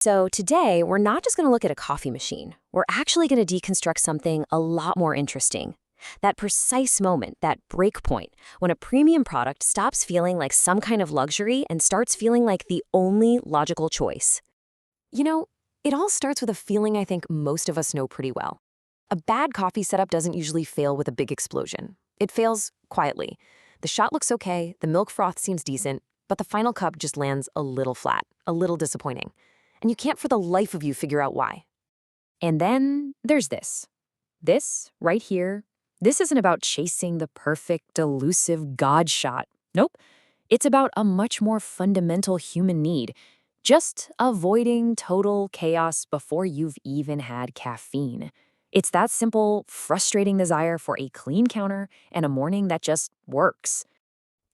So today, we're not just going to look at a coffee machine. We're actually going to deconstruct something a lot more interesting. That precise moment, that break point, when a premium product stops feeling like some kind of luxury and starts feeling like the only logical choice. You know, it all starts with a feeling I think most of us know pretty well. A bad coffee setup doesn't usually fail with a big explosion. It fails quietly. The shot looks okay, the milk froth seems decent, but the final cup just lands a little flat, a little disappointing. And you can't for the life of you figure out why. And then there's this. This, right here, this isn't about chasing the perfect, elusive God shot. Nope. It's about a much more fundamental human need. Just avoiding total chaos before you've even had caffeine. It's that simple, frustrating desire for a clean counter and a morning that just works.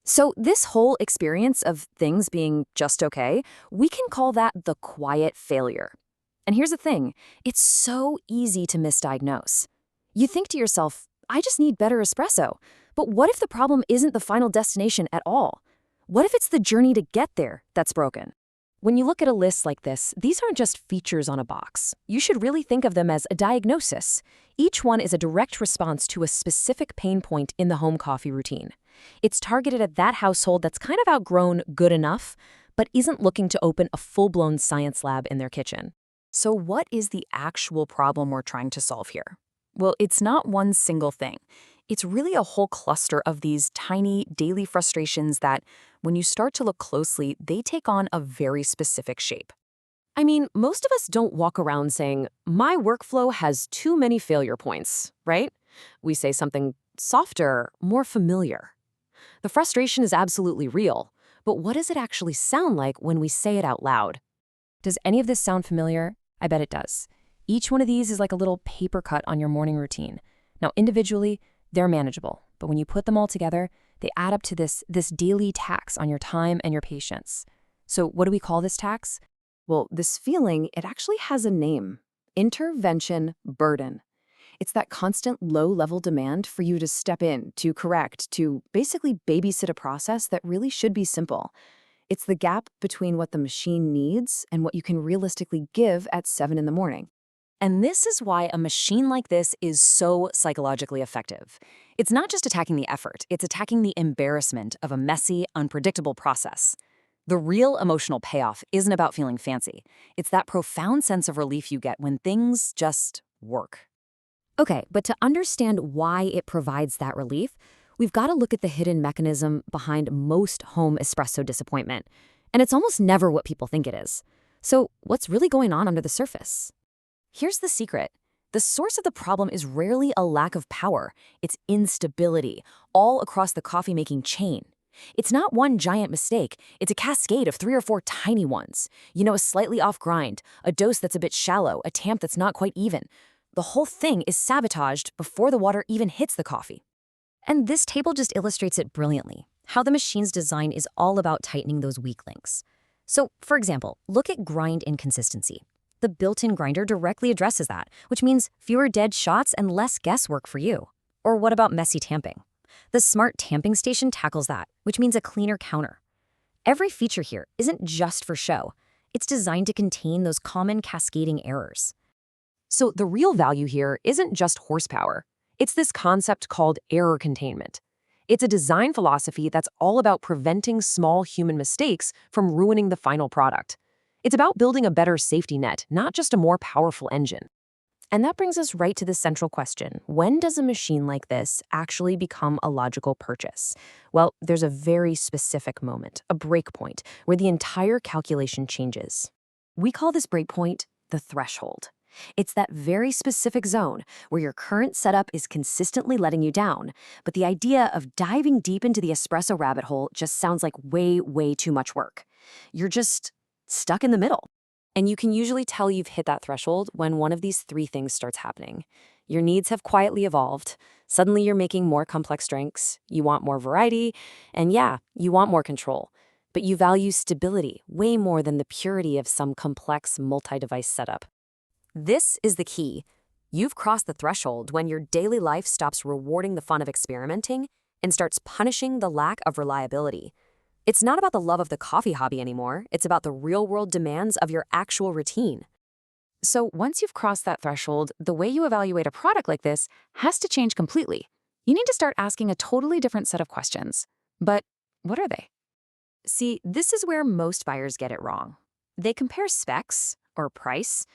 So this whole experience of things being just okay, we can call that the quiet failure. And here's the thing, it's so easy to misdiagnose. You think to yourself, I just need better espresso. But what if the problem isn't the final destination at all? What if it's the journey to get there that's broken? When you look at a list like this, these aren't just features on a box. You should really think of them as a diagnosis. Each one is a direct response to a specific pain point in the home coffee routine. It's targeted at that household that's kind of outgrown good enough, but isn't looking to open a full-blown science lab in their kitchen. So what is the actual problem we're trying to solve here? Well, it's not one single thing. It's really a whole cluster of these tiny daily frustrations that, when you start to look closely, they take on a very specific shape. I mean, most of us don't walk around saying, my workflow has too many failure points, right? We say something softer, more familiar. The frustration is absolutely real, but what does it actually sound like when we say it out loud? Does any of this sound familiar? I bet it does. Each one of these is like a little paper cut on your morning routine. Now, individually, they're manageable, but when you put them all together, they add up to this daily tax on your time and your patience. So what do we call this tax? Well, this feeling, it actually has a name. Intervention burden. It's that constant low-level demand for you to step in, to correct, to basically babysit a process that really should be simple. It's the gap between what the machine needs and what you can realistically give at 7 in the morning. And this is why a machine like this is so psychologically effective. It's not just attacking the effort, it's attacking the embarrassment of a messy, unpredictable process. The real emotional payoff isn't about feeling fancy. It's that profound sense of relief you get when things just work. Okay, but to understand why it provides that relief, we've got to look at the hidden mechanism behind most home espresso disappointment. And it's almost never what people think it is. So what's really going on under the surface? Here's the secret. The source of the problem is rarely a lack of power. It's instability, all across the coffee-making chain. It's not one giant mistake. It's a cascade of 3 or 4 tiny ones. You know, a slightly off grind, a dose that's a bit shallow, a tamp that's not quite even. The whole thing is sabotaged before the water even hits the coffee. And this table just illustrates it brilliantly, how the machine's design is all about tightening those weak links. So, for example, look at grind inconsistency. The built-in grinder directly addresses that, which means fewer dead shots and less guesswork for you. Or what about messy tamping? The smart tamping station tackles that, which means a cleaner counter. Every feature here isn't just for show. It's designed to contain those common cascading errors. So the real value here isn't just horsepower. It's this concept called error containment. It's a design philosophy that's all about preventing small human mistakes from ruining the final product. It's about building a better safety net, not just a more powerful engine. And that brings us right to the central question. When does a machine like this actually become a logical purchase? Well, there's a very specific moment, a break point, where the entire calculation changes. We call this break point the threshold. It's that very specific zone where your current setup is consistently letting you down, but the idea of diving deep into the espresso rabbit hole just sounds like way, way too much work. You're just stuck in the middle. And you can usually tell you've hit that threshold when one of these 3 things starts happening. Your needs have quietly evolved. Suddenly you're making more complex drinks. You want more variety. And yeah, you want more control. But you value stability way more than the purity of some complex multi-device setup. This is the key. You've crossed the threshold when your daily life stops rewarding the fun of experimenting and starts punishing the lack of reliability. It's not about the love of the coffee hobby anymore. It's about the real-world demands of your actual routine. So once you've crossed that threshold, the way you evaluate a product like this has to change completely. You need to start asking a totally different set of questions. But what are they? See, this is where most buyers get it wrong. They compare specs or price,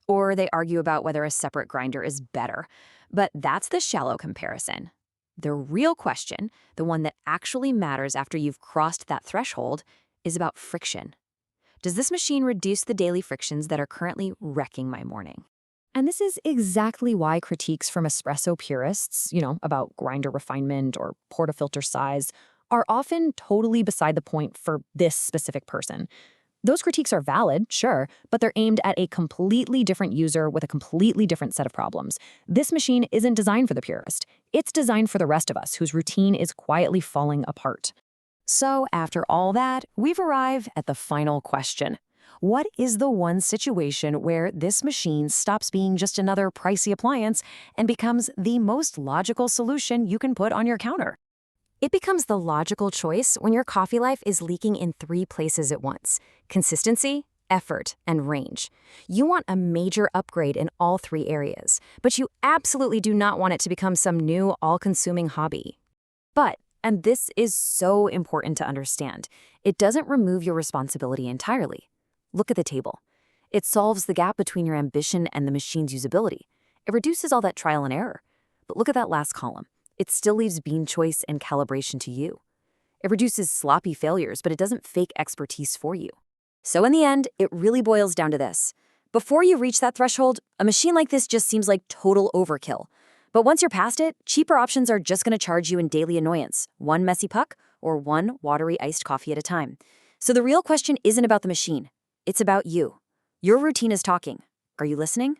or they argue about whether a separate grinder is better. But that's the shallow comparison. The real question, the one that actually matters after you've crossed that threshold, is about friction. Does this machine reduce the daily frictions that are currently wrecking my morning? And this is exactly why critiques from espresso purists, about grinder refinement or portafilter size, are often totally beside the point for this specific person. Those critiques are valid, sure, but they're aimed at a completely different user with a completely different set of problems. This machine isn't designed for the purist. It's designed for the rest of us whose routine is quietly falling apart. So after all that, we've arrived at the final question. What is the one situation where this machine stops being just another pricey appliance and becomes the most logical solution you can put on your counter? It becomes the logical choice when your coffee life is leaking in 3 places at once: consistency, effort, and range. You want a major upgrade in all 3 areas, but you absolutely do not want it to become some new all-consuming hobby. But, and this is so important to understand, it doesn't remove your responsibility entirely. Look at the table. It solves the gap between your ambition and the machine's usability. It reduces all that trial and error. But look at that last column. It still leaves bean choice and calibration to you. It reduces sloppy failures, but it doesn't fake expertise for you. So in the end, it really boils down to this. Before you reach that threshold, a machine like this just seems like total overkill. But once you're past it, cheaper options are just going to charge you in daily annoyance, one messy puck or one watery iced coffee at a time. So the real question isn't about the machine. It's about you. Your routine is talking. Are you listening?